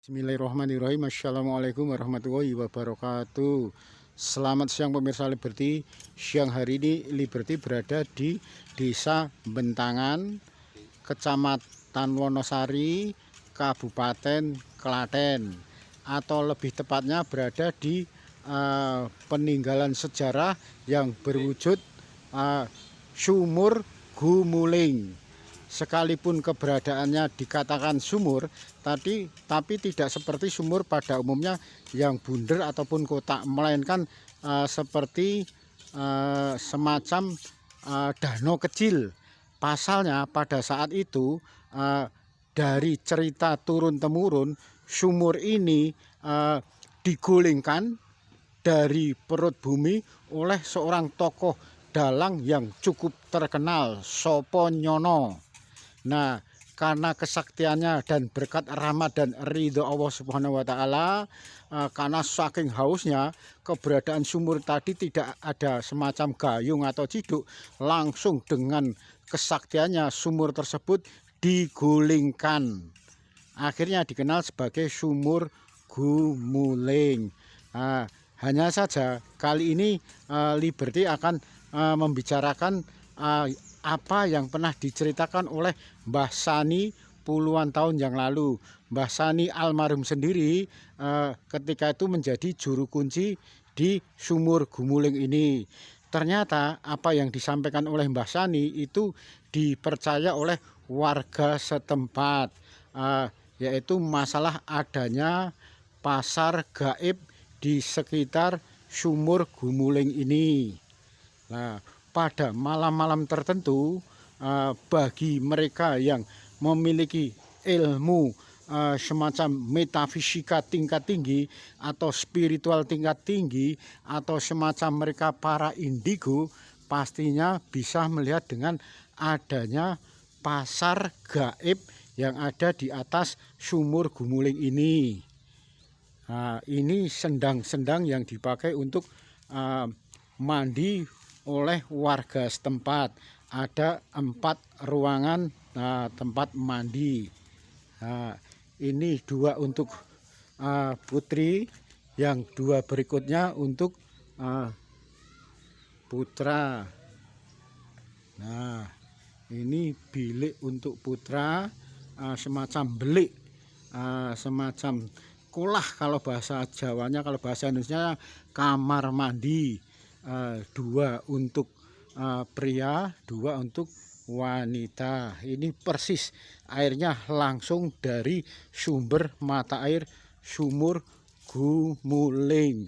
Bismillahirrahmanirrahim. Assalamualaikum warahmatullahi wabarakatuh. Selamat siang pemirsa Liberty. Siang hari ini Liberty berada di Desa Bentangan, Kecamatan Wonosari, Kabupaten Klaten, atau lebih tepatnya berada di peninggalan sejarah yang berwujud Sumur Gumuling. Sekalipun keberadaannya dikatakan sumur, tapi tidak seperti sumur pada umumnya yang bunder ataupun kotak, melainkan seperti semacam danau kecil. Pasalnya pada saat itu dari cerita turun-temurun, sumur ini digulingkan dari perut bumi oleh seorang tokoh dalang yang cukup terkenal, Sopo Nyono. Nah, karena kesaktiannya dan berkat rahmat dan ridho Allah Subhanahu wa Ta'ala, karena saking hausnya, keberadaan sumur tadi tidak ada semacam gayung atau ciduk, langsung dengan kesaktiannya sumur tersebut digulingkan. Akhirnya dikenal sebagai Sumur Gumuling. Hanya saja kali ini Liberty akan membicarakan apa yang pernah diceritakan oleh Mbah Sani puluhan tahun yang lalu. Mbah Sani almarhum sendiri ketika itu menjadi juru kunci di Sumur Gumuling ini. Ternyata apa yang disampaikan oleh Mbah Sani itu dipercaya oleh warga setempat, yaitu masalah adanya pasar gaib di sekitar Sumur Gumuling ini. Nah, pada malam-malam tertentu, bagi mereka yang memiliki ilmu semacam metafisika tingkat tinggi atau spiritual tingkat tinggi, atau semacam mereka para indigo, pastinya bisa melihat dengan adanya pasar gaib yang ada di atas Sumur Gumuling ini. Nah, ini sendang-sendang yang dipakai untuk mandi oleh warga setempat. Ada 4 ruangan tempat mandi. Nah, ini 2 untuk putri, yang 2 berikutnya untuk putra. Nah, ini bilik untuk putra, semacam belik, semacam kolah kalau bahasa Jawanya. Kalau bahasa Indonesia kamar mandi. 2 untuk pria, 2 untuk wanita. Ini persis airnya langsung dari sumber mata air Sumur Gumuling.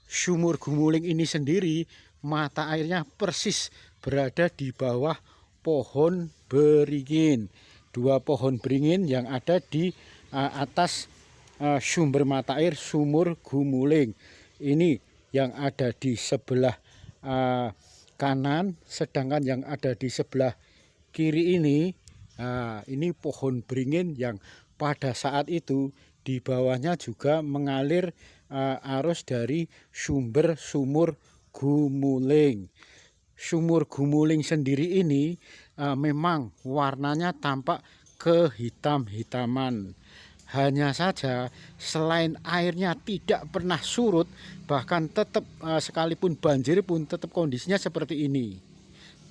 Sumur Gumuling ini sendiri mata airnya persis berada di bawah pohon beringin. 2 pohon beringin yang ada di atas sumber mata air Sumur Gumuling. Ini yang ada di sebelah kanan, sedangkan yang ada di sebelah kiri ini pohon beringin yang pada saat itu di bawahnya juga mengalir arus dari sumber Sumur Gumuling. Sumur Gumuling sendiri ini memang warnanya tampak kehitam-hitaman. Hanya saja selain airnya tidak pernah surut, bahkan tetap sekalipun banjir pun tetap kondisinya seperti ini.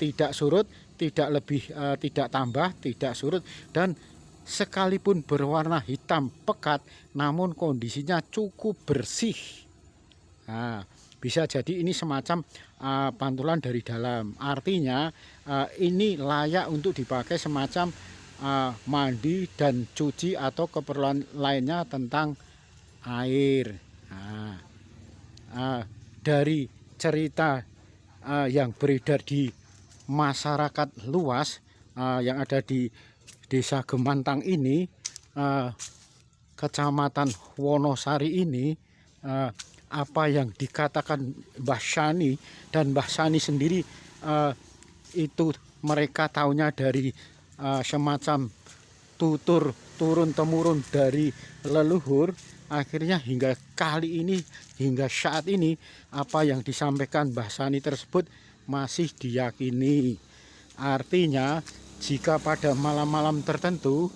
Tidak surut, tidak lebih, tidak tambah, tidak surut, dan sekalipun berwarna hitam pekat, namun kondisinya cukup bersih. Nah, bisa jadi ini semacam pantulan dari dalam. Artinya ini layak untuk dipakai semacam mandi dan cuci atau keperluan lainnya tentang air. Dari cerita yang beredar di masyarakat luas yang ada di Desa Gemantang ini, Kecamatan Wonosari ini, apa yang dikatakan Mbah Sani, dan Mbah Sani sendiri itu mereka tahunya dari semacam tutur turun-temurun dari leluhur. Akhirnya hingga kali ini, hingga saat ini, apa yang disampaikan Mbah Sani tersebut masih diyakini. Artinya jika pada malam-malam tertentu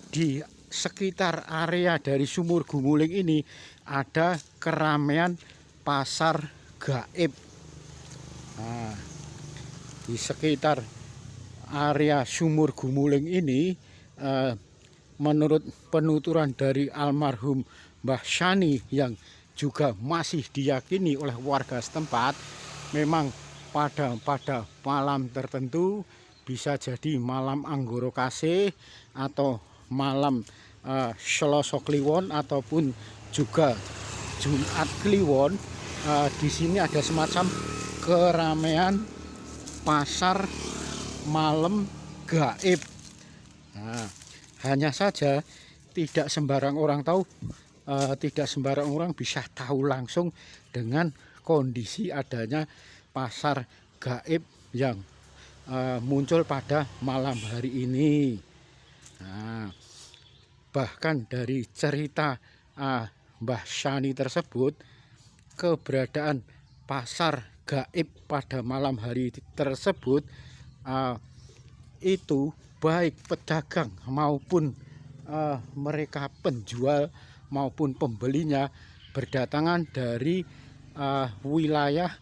di sekitar area dari Sumur Gumuling ini ada keramaian pasar gaib. Nah, di sekitar area Sumur Gumuling ini, menurut penuturan dari almarhum Mbah Syani yang juga masih diyakini oleh warga setempat, memang pada malam tertentu, bisa jadi malam Anggoro Kasih atau malam Selasa Kliwon ataupun juga Jumat Kliwon, di sini ada semacam keramaian pasar malam gaib. Nah, hanya saja tidak sembarang orang tahu, tidak sembarang orang bisa tahu langsung dengan kondisi adanya pasar gaib yang muncul pada malam hari ini. Nah, bahkan dari cerita Mbah Syani tersebut, keberadaan pasar gaib pada malam hari tersebut, itu baik pedagang maupun mereka penjual maupun pembelinya berdatangan dari wilayah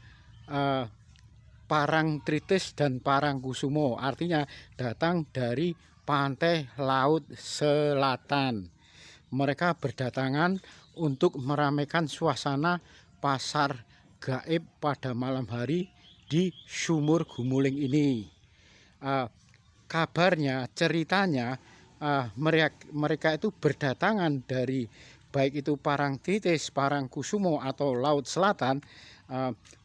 Parangtritis dan Parangkusumo, artinya datang dari pantai laut selatan. Mereka berdatangan untuk meramaikan suasana pasar gaib pada malam hari di Sumur Gumuling ini. Kabarnya, ceritanya, mereka itu berdatangan dari baik itu Parangtritis, Parangkusumo atau Laut Selatan.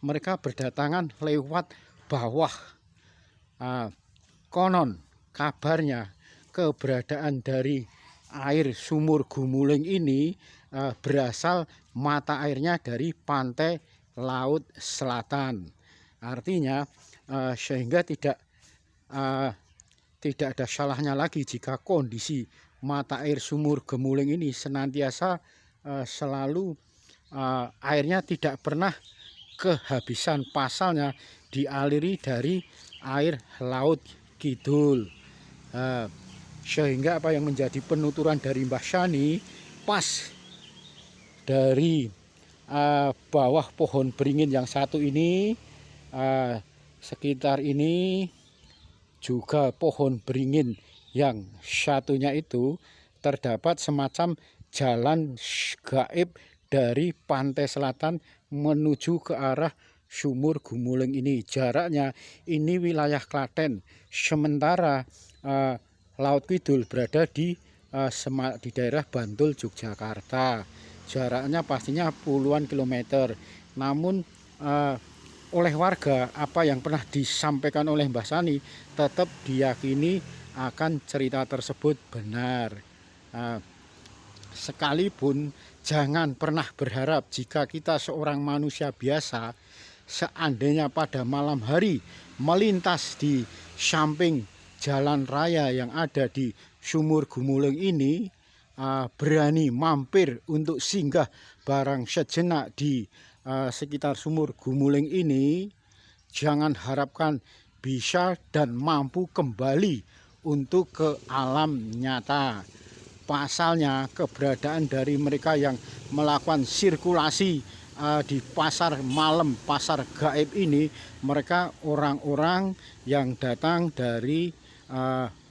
Mereka berdatangan lewat bawah. Konon kabarnya keberadaan dari air Sumur Gumuling ini berasal mata airnya dari pantai Laut Selatan. Artinya sehingga tidak ada salahnya lagi jika kondisi mata air Sumur Gumuling ini senantiasa selalu airnya tidak pernah kehabisan, pasalnya dialiri dari air laut kidul. Sehingga apa yang menjadi penuturan dari Mbah Syani, pas dari bawah pohon beringin yang satu ini, sekitar ini juga pohon beringin yang satunya itu terdapat semacam jalan gaib dari pantai selatan menuju ke arah Sumur Gumuling ini. Jaraknya ini wilayah Klaten, sementara Laut Kidul berada di daerah Bantul, Yogyakarta. Jaraknya pastinya puluhan kilometer. Namun oleh warga, apa yang pernah disampaikan oleh Mbah Syani tetap diyakini akan cerita tersebut benar. Sekalipun jangan pernah berharap jika kita seorang manusia biasa, seandainya pada malam hari melintas di samping jalan raya yang ada di Sumur Gumuling ini, berani mampir untuk singgah barang sejenak di sekitar Sumur Gumuling ini, jangan harapkan bisa dan mampu kembali untuk ke alam nyata. Pasalnya keberadaan dari mereka yang melakukan sirkulasi di pasar malam, pasar gaib ini, mereka orang-orang yang datang dari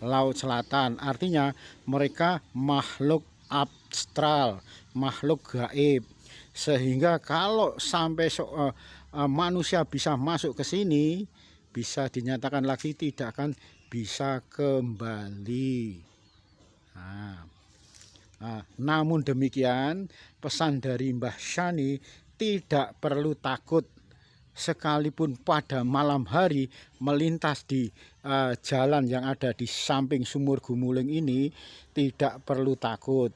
Laut Selatan. Artinya mereka makhluk astral, makhluk gaib. Sehingga kalau sampai manusia bisa masuk ke sini, bisa dinyatakan lagi tidak akan bisa kembali. Namun demikian, pesan dari Mbah Syani, tidak perlu takut. Sekalipun pada malam hari melintas di jalan yang ada di samping Sumur Gumuling ini, tidak perlu takut.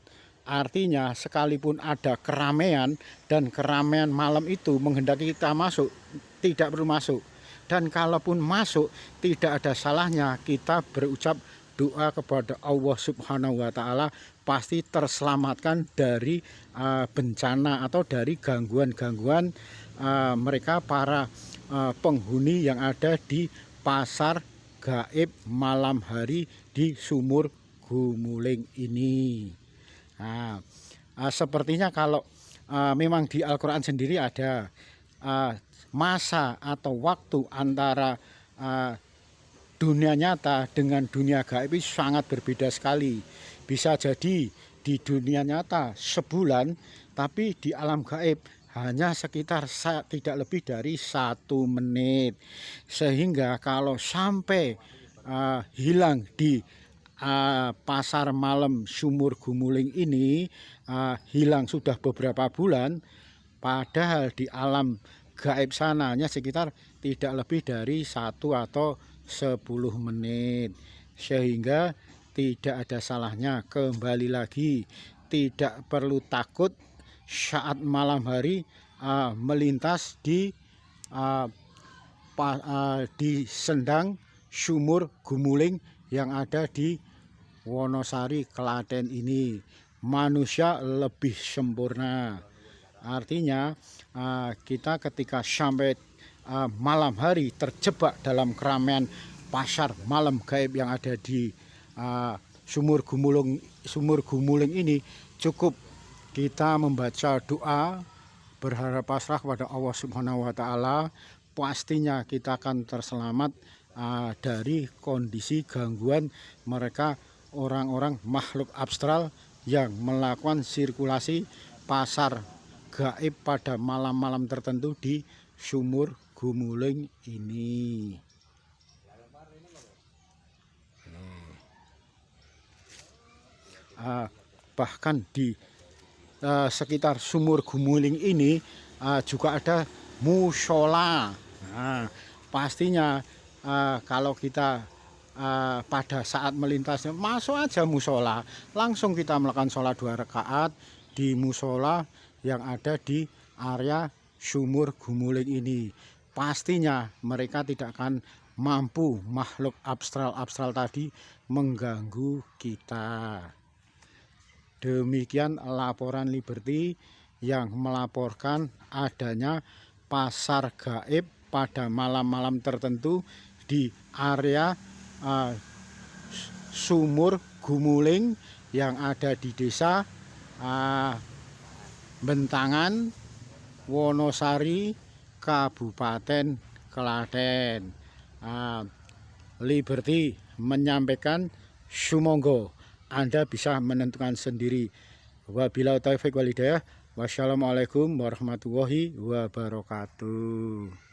Artinya sekalipun ada keramaian dan keramaian malam itu menghendaki kita masuk, tidak perlu masuk. Dan kalaupun masuk, tidak ada salahnya kita berucap doa kepada Allah Subhanahu wa Ta'ala, pasti terselamatkan dari bencana atau dari gangguan-gangguan mereka para penghuni yang ada di pasar gaib malam hari di Sumur Gumuling ini. Nah, sepertinya kalau memang di Al-Quran sendiri ada masa atau waktu antara dunia nyata dengan dunia gaib itu sangat berbeda sekali. Bisa jadi di dunia nyata sebulan, tapi di alam gaib hanya sekitar tidak lebih dari 1 menit. Sehingga kalau sampai hilang di pasar malam Sumur Gumuling ini, hilang sudah beberapa bulan, padahal di alam gaib sana hanya sekitar tidak lebih dari 1 atau 10 menit. Sehingga tidak ada salahnya kembali lagi, tidak perlu takut saat malam hari melintas di Sendang Sumur Gumuling yang ada di Wonosari, Klaten ini. Manusia lebih sempurna. Artinya kita ketika sampai malam hari terjebak dalam keramaian pasar malam gaib yang ada di Sumur Gumuling ini, cukup kita membaca doa, berharap pasrah kepada Allah Subhanahu wa Ta'ala, pastinya kita akan terselamat dari kondisi gangguan mereka, orang-orang makhluk astral yang melakukan sirkulasi pasar gaib pada malam-malam tertentu di Sumur Gumuling ini. Bahkan di sekitar Sumur Gumuling ini juga ada musola. Nah, pastinya kalau kita pada saat melintas masuk aja musola, langsung kita melakukan sholat 2 rakaat di musola yang ada di area Sumur Gumuling ini. Pastinya mereka tidak akan mampu, makhluk astral tadi, mengganggu kita. Demikian laporan Liberty yang melaporkan adanya pasar gaib pada malam-malam tertentu di area Sumur Gumuling yang ada di desa Bentangan, Wonosari, Kabupaten Klaten. Liberty menyampaikan, sumangga Anda bisa menentukan sendiri. Wabillahi taufiq wal hidayah. Wassalamualaikum warahmatullahi wabarakatuh.